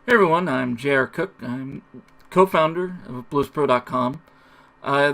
Hey everyone, I'm J.R. Cook. I'm co-founder of BluesPro.com.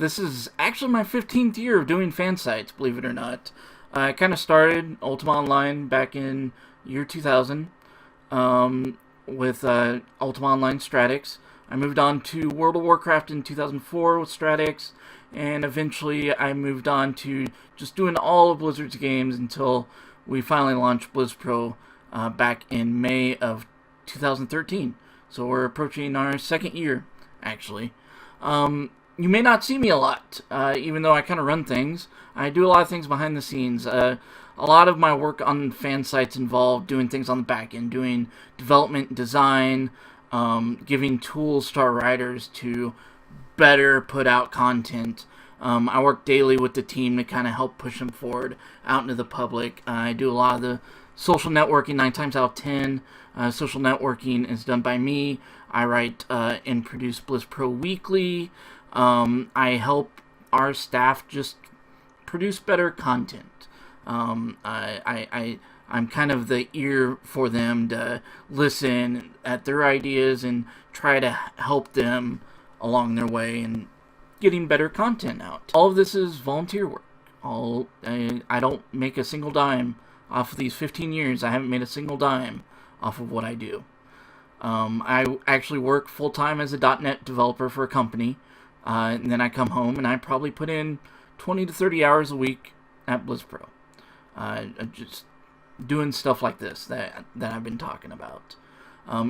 This is actually my 15th year of doing fan sites, believe it or not. I kind of started Ultima Online back in year 2000 with Ultima Online Stratix. I moved on to World of Warcraft in 2004 with Stratix, and eventually I moved on to just doing all of Blizzard's games until we finally launched BlizzPro back in May of 2013. So we're approaching our second year, actually. You may not see me a lot, even though I kind of run things. I do a lot of things behind the scenes. A lot of my work on fan sites involved doing things on the back end, doing development, design, giving tools to our writers to better put out content. I work daily with the team to kind of help push them forward out into the public. I do a lot of the social networking 9 times out of 10. Social networking is done by me. I write and produce BlizzPro Weekly. I help our staff just produce better content. I'm kind of the ear for them to listen at their ideas and try to help them along their way and getting better content out. All of this is volunteer work. I don't make a single dime off of these 15 years. I haven't made a single dime off of what I do. I actually work full-time as a .NET developer for a company, and then I come home and I probably put in 20 to 30 hours a week at BlizzPro. Just doing stuff like this that I've been talking about.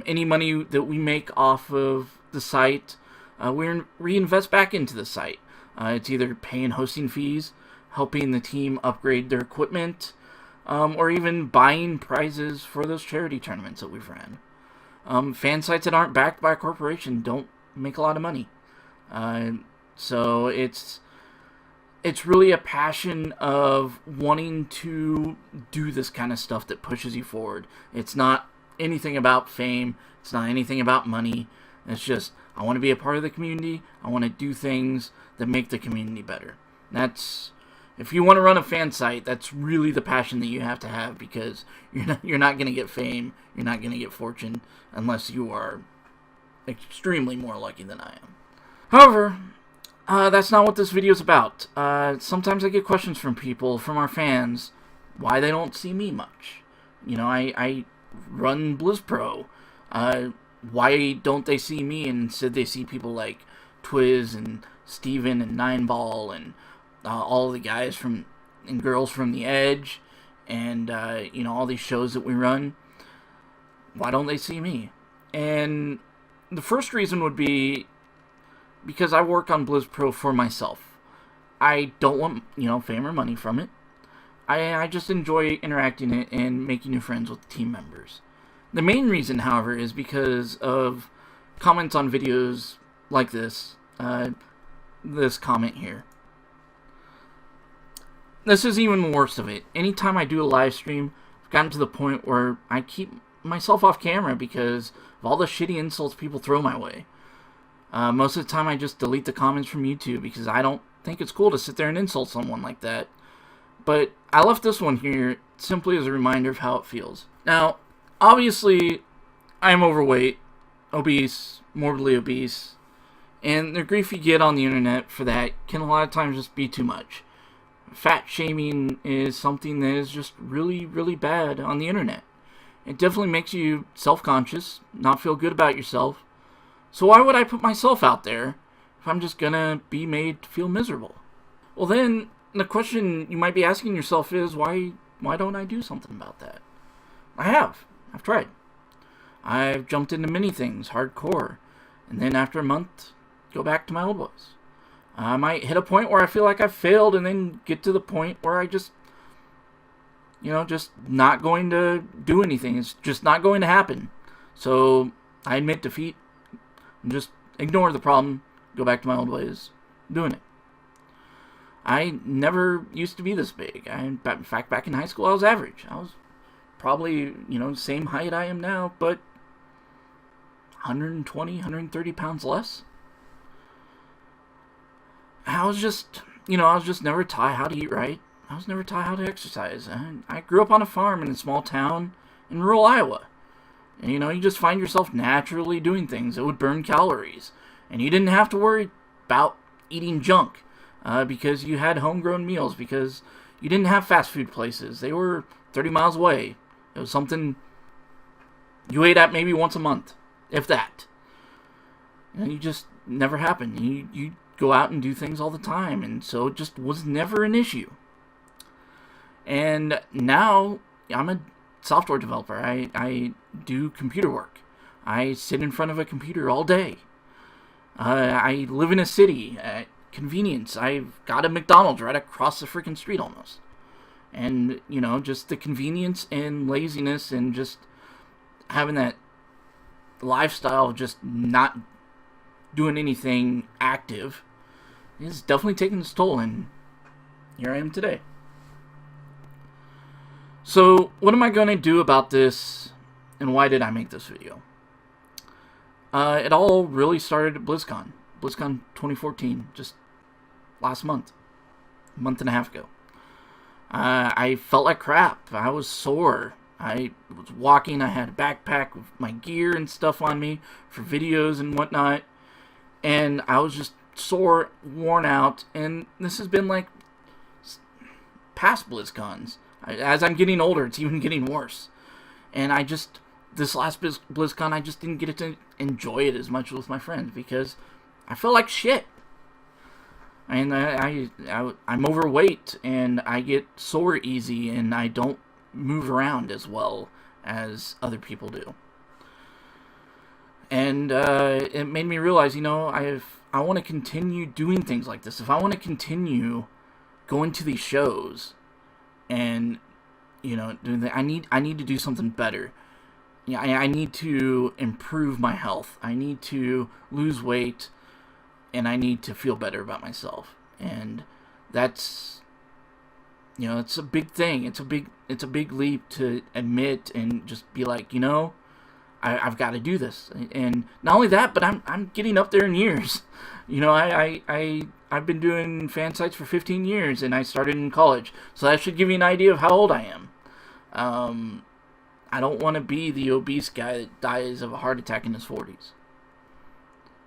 Any money that we make off of the site, we reinvest back into the site. It's either paying hosting fees, helping the team upgrade their equipment, or even buying prizes for those charity tournaments that we've ran. Fan sites that aren't backed by a corporation don't make a lot of money. So it's really a passion of wanting to do this kind of stuff that pushes you forward. It's not anything about fame. It's not anything about money. It's just, I want to be a part of the community. I want to do things that make the community better. If you want to run a fan site, that's really the passion that you have to have, because you're not going to get fame, you're not going to get fortune, unless you are extremely more lucky than I am. However, that's not what this video is about. Sometimes I get questions from people, from our fans, why they don't see me much. I run BlizzPro. Why don't they see me, and instead they see people like Twiz and Steven and Nineball and all the guys and girls from The Edge, and all these shows that we run. Why don't they see me? And the first reason would be because I work on BlizzPro for myself. I don't want fame or money from it. I just enjoy interacting it and making new friends with team members. The main reason, however, is because of comments on videos like this. This comment here. This is even worse of it. Anytime I do a live stream, I've gotten to the point where I keep myself off camera because of all the shitty insults people throw my way. Most of the time I just delete the comments from YouTube because I don't think it's cool to sit there and insult someone like that. But I left this one here simply as a reminder of how it feels. Now, obviously, I'm overweight, obese, morbidly obese, and the grief you get on the internet for that can a lot of times just be too much. Fat shaming is something that is just really, really bad on the internet. It definitely makes you self-conscious, not feel good about yourself. So why would I put myself out there if I'm just gonna be made to feel miserable? Well then, the question you might be asking yourself is, why don't I do something about that? I've tried. I've jumped into many things, hardcore, and then after a month, go back to my old ways. I might hit a point where I feel like I've failed, and then get to the point where I just not going to do anything. It's just not going to happen. So I admit defeat, and just ignore the problem, go back to my old ways, doing it. I never used to be this big. In fact, back in high school, I was average. I was probably, same height I am now, but 120, 130 pounds less. I was just never taught how to eat right. I was never taught how to exercise. I grew up on a farm in a small town in rural Iowa. And, you just find yourself naturally doing things that would burn calories. And you didn't have to worry about eating junk because you had homegrown meals, because you didn't have fast food places. They were 30 miles away. It was something you ate at maybe once a month, if that. And you just never happened. You go out and do things all the time, and so it just was never an issue. And now I'm a software developer. I do computer work. I sit in front of a computer all day. I live in a city. Convenience. I've got a McDonald's right across the freaking street almost. And, just the convenience and laziness and just having that lifestyle of just not doing anything active is definitely taking its toll, and here I am today. So, what am I going to do about this, and why did I make this video? It all really started at BlizzCon 2014, just last month, a month and a half ago. I felt like crap. I was sore. I was walking. I had a backpack with my gear and stuff on me for videos and whatnot. And I was just sore, worn out. And this has been like past BlizzCons. As I'm getting older, it's even getting worse. And this last BlizzCon, I just didn't get to enjoy it as much with my friends because I felt like shit. And I'm overweight, and I get sore easy, and I don't move around as well as other people do. And it made me realize, I want to continue doing things like this. If I want to continue going to these shows and, doing that, I need to do something better. I need to improve my health. I need to lose weight. And I need to feel better about myself. And that's, it's a big thing. It's a big leap to admit and just be like, I've got to do this. And not only that, but I'm getting up there in years. I've been doing fan sites for 15 years, and I started in college. So that should give you an idea of how old I am. I don't want to be the obese guy that dies of a heart attack in his 40s.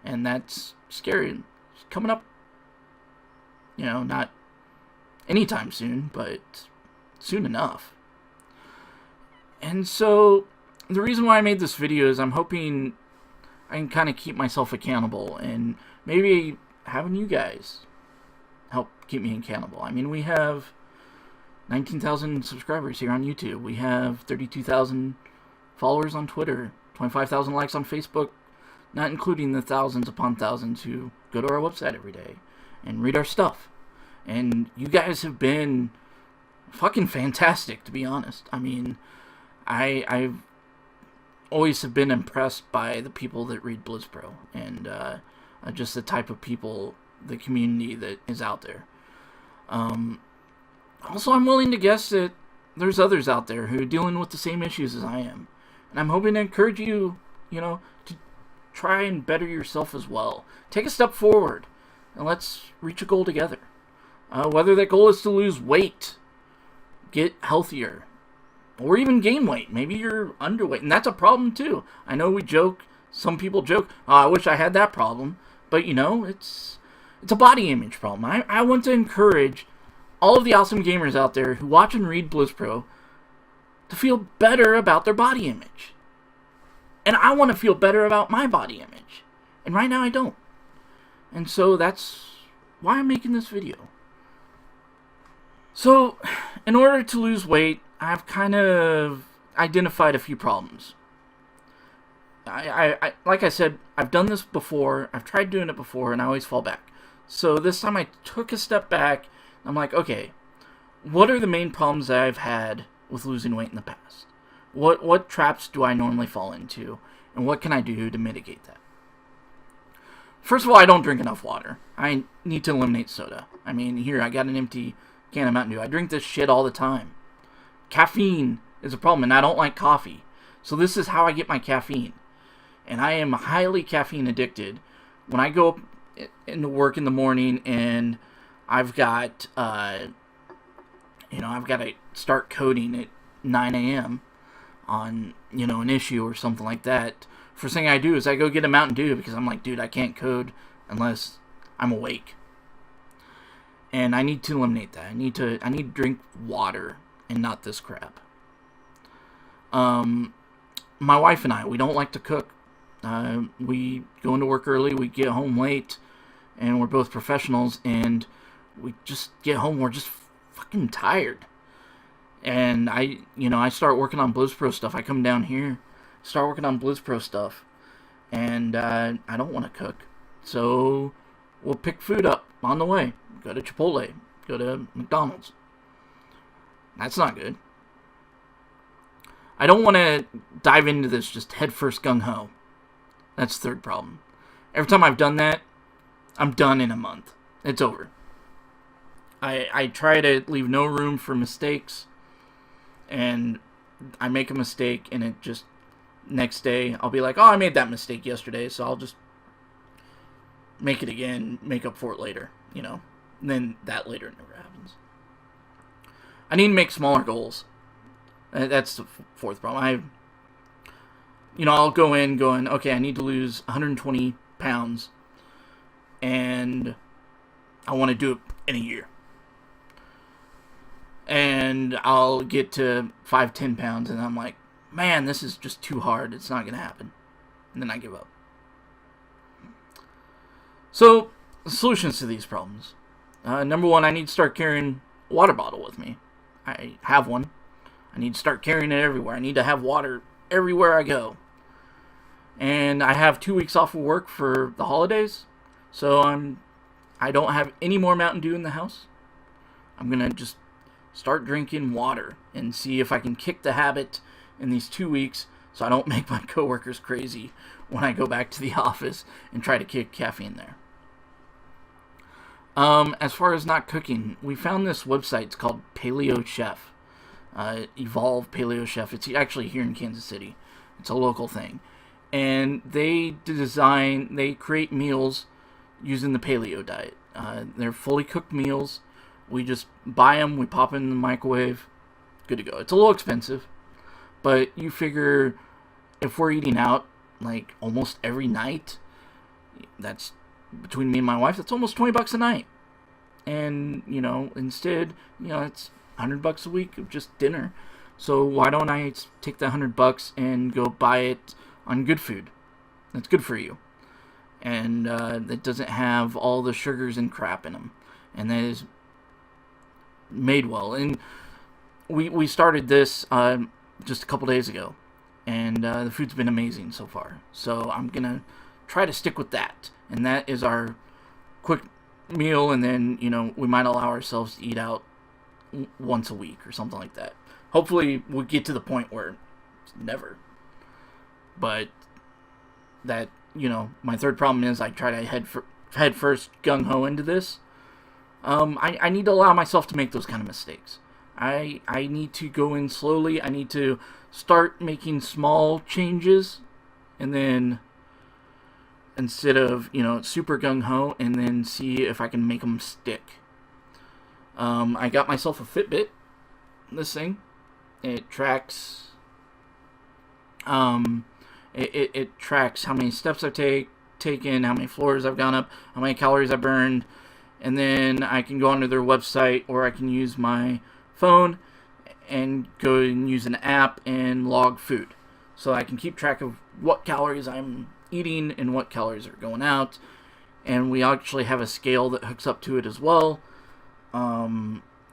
And that's scary. It's coming up, not anytime soon, but soon enough. And so, the reason why I made this video is I'm hoping I can kind of keep myself accountable, and maybe having you guys help keep me accountable. I mean, we have 19,000 subscribers here on YouTube. We have 32,000 followers on Twitter, 25,000 likes on Facebook, not including the thousands upon thousands who go to our website every day and read our stuff. And you guys have been fucking fantastic, to be honest. I mean, I've always have been impressed by the people that read BlizzPro and just the type of people, the community that is out there. Also, I'm willing to guess that there's others out there who are dealing with the same issues as I am. And I'm hoping to encourage you, to try and better yourself as well. Take a step forward, and let's reach a goal together. Whether that goal is to lose weight, get healthier, or even gain weight. Maybe you're underweight, and that's a problem too. I know we joke, some people joke, oh, I wish I had that problem. But, it's a body image problem. I want to encourage all of the awesome gamers out there who watch and read BlizzPro to feel better about their body image. And I want to feel better about my body image. And right now I don't. And so that's why I'm making this video. So, in order to lose weight, I've kind of identified a few problems. I like I said, I've done this before. I've tried doing it before, and I always fall back. So this time I took a step back. I'm like, okay, what are the main problems that I've had with losing weight in the past? What traps do I normally fall into, and what can I do to mitigate that? First of all, I don't drink enough water. I need to eliminate soda. I mean, here, I got an empty can of Mountain Dew. I drink this shit all the time. Caffeine is a problem, and I don't like coffee. So this is how I get my caffeine. And I am highly caffeine addicted. When I go into work in the morning and I've got, I've got to start coding at 9 a.m., on, an issue or something like that, first thing I do is I go get a Mountain Dew because I'm like, dude, I can't code unless I'm awake. And I need to eliminate that. I need to drink water and not this crap. My wife and I, we don't like to cook. We go into work early, we get home late, and we're both professionals, and we just get home, we're just fucking tired. And I start working on Blues Pro stuff. I come down here, start working on Blues Pro stuff, and I don't want to cook. So we'll pick food up on the way. Go to Chipotle, go to McDonald's. That's not good. I don't want to dive into this just headfirst gung-ho. That's the third problem. Every time I've done that, I'm done in a month. It's over. I try to leave no room for mistakes, and I make a mistake, and it just, next day, I'll be like, oh, I made that mistake yesterday, so I'll just make it again, make up for it later, And then that later never happens. I need to make smaller goals. That's the fourth problem. I'll go in going, okay, I need to lose 120 pounds, and I want to do it in a year. And I'll get to 5-10 pounds, and I'm like, man, this is just too hard. It's not going to happen. And then I give up. So, solutions to these problems. Number one, I need to start carrying a water bottle with me. I have one. I need to start carrying it everywhere. I need to have water everywhere I go. And I have 2 weeks off of work for the holidays, so I don't have any more Mountain Dew in the house. I'm going to just start drinking water and see if I can kick the habit in these 2 weeks so I don't make my coworkers crazy when I go back to the office and try to kick caffeine there. As far as not cooking, we found this website. It's called Paleo Chef. Evolve Paleo Chef. It's actually here in Kansas City. It's a local thing. And they create meals using the paleo diet. They're fully cooked meals. We just buy them, we pop them in the microwave, good to go. It's a little expensive, but you figure if we're eating out like almost every night, that's between me and my wife, that's almost $20 a night. And, instead, it's $100 a week of just dinner. So why don't I take that $100 and go buy it on good food? That's good for you. And that doesn't have all the sugars and crap in them. And that is made well. And we started this just a couple days ago. And the food's been amazing so far. So I'm going to try to stick with that. And that is our quick meal. And then, we might allow ourselves to eat out once a week or something like that. Hopefully we'll get to the point where it's never. But that, my third problem is I try to head first gung-ho into this. I need to allow myself to make those kind of mistakes. I need to go in slowly. I need to start making small changes, and then instead of, super gung-ho, and then see if I can make them stick. I got myself a Fitbit, this thing. It tracks, it tracks how many steps I've taken, how many floors I've gone up, how many calories I burned, and then I can go onto their website, or I can use my phone and go and use an app and log food. So I can keep track of what calories I'm eating and what calories are going out. And we actually have a scale that hooks up to it as well.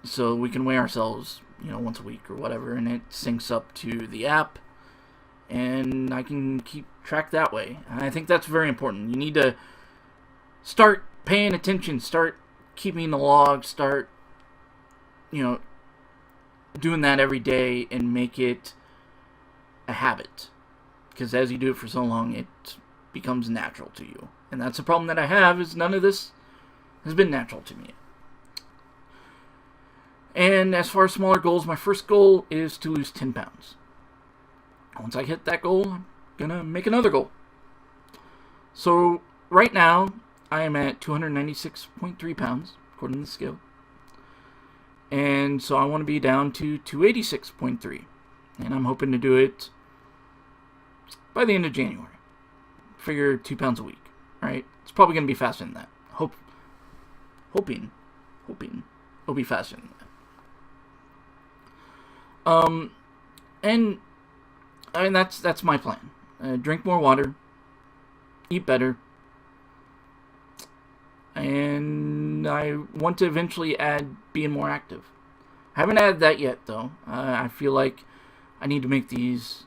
So we can weigh ourselves, once a week or whatever, and it syncs up to the app. And I can keep track that way. And I think that's very important. You need to start paying attention, start keeping the log, start, doing that every day and make it a habit. Because as you do it for so long, it becomes natural to you. And that's the problem that I have, is none of this has been natural to me. And as far as smaller goals, my first goal is to lose 10 pounds. Once I hit that goal, I'm going to make another goal. So right now, I am at 296.3 pounds, according to the scale. And so I want to be down to 286.3. and I'm hoping to do it by the end of January. Figure 2 pounds a week, right? It's probably going to be faster than that. Hoping it'll be faster than that. And I mean that's my plan. Drink more water, eat better, and I want to eventually add being more active. I haven't added that yet, though. I feel like I need to make these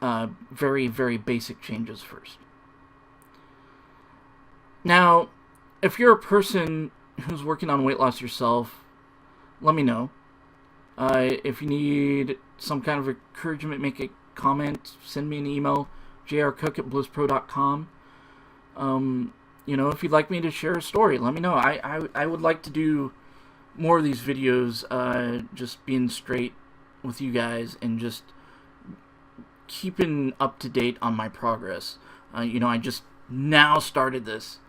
very, very basic changes first. Now, if you're a person who's working on weight loss yourself, let me know. If you need some kind of encouragement, make a comment, send me an email, jrcook@bluespro.com. If you'd like me to share a story, let me know. I would like to do more of these videos, just being straight with you guys and just keeping up to date on my progress. I just now started this,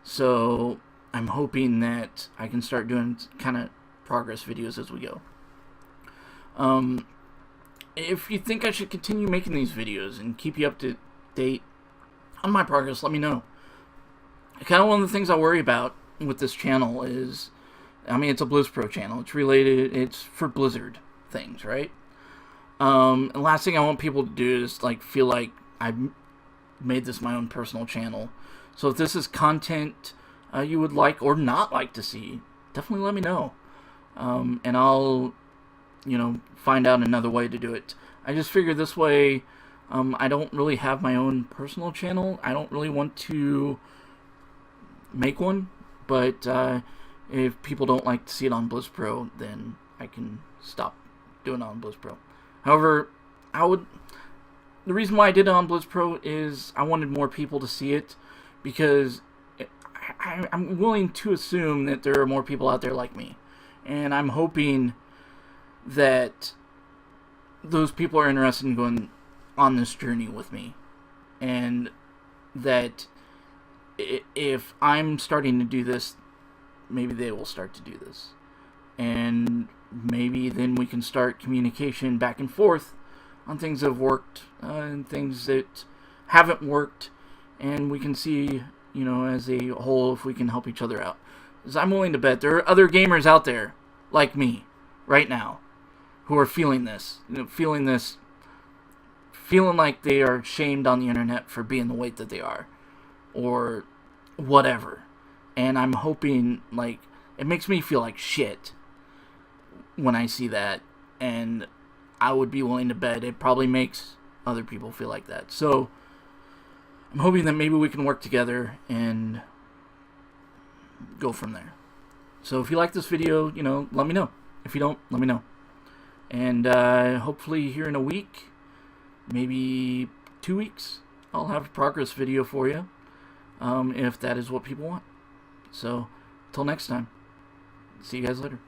so I'm hoping that I can start doing kind of progress videos as we go. If you think I should continue making these videos and keep you up to date on my progress, let me know. Kind of one of the things I worry about with this channel is, it's a Blues Pro channel. It's for Blizzard things, right? And the last thing I want people to do is feel like I made this my own personal channel. So if this is content you would like or not like to see, definitely let me know. And I'll, find out another way to do it. I just figure this way, I don't really have my own personal channel. I don't really want to make one, but if people don't like to see it on Blizz Pro, then I can stop doing it on Blizz Pro. However, the reason why I did it on Blizz Pro is I wanted more people to see it, because I'm willing to assume that there are more people out there like me, and I'm hoping that those people are interested in going on this journey with me, and that if I'm starting to do this, maybe they will start to do this, and maybe then we can start communication back and forth on things that have worked and things that haven't worked, and we can see, as a whole, if we can help each other out. Because I'm willing to bet there are other gamers out there like me right now who are feeling this, feeling like they are shamed on the internet for being the weight that they are, or whatever. And I'm hoping, it makes me feel like shit when I see that, and I would be willing to bet it probably makes other people feel like that. So I'm hoping that maybe we can work together and go from there. So if you like this video, let me know. If you don't, let me know. And hopefully here in a week, maybe 2 weeks, I'll have a progress video for you, if that is what people want. So, until next time, see you guys later.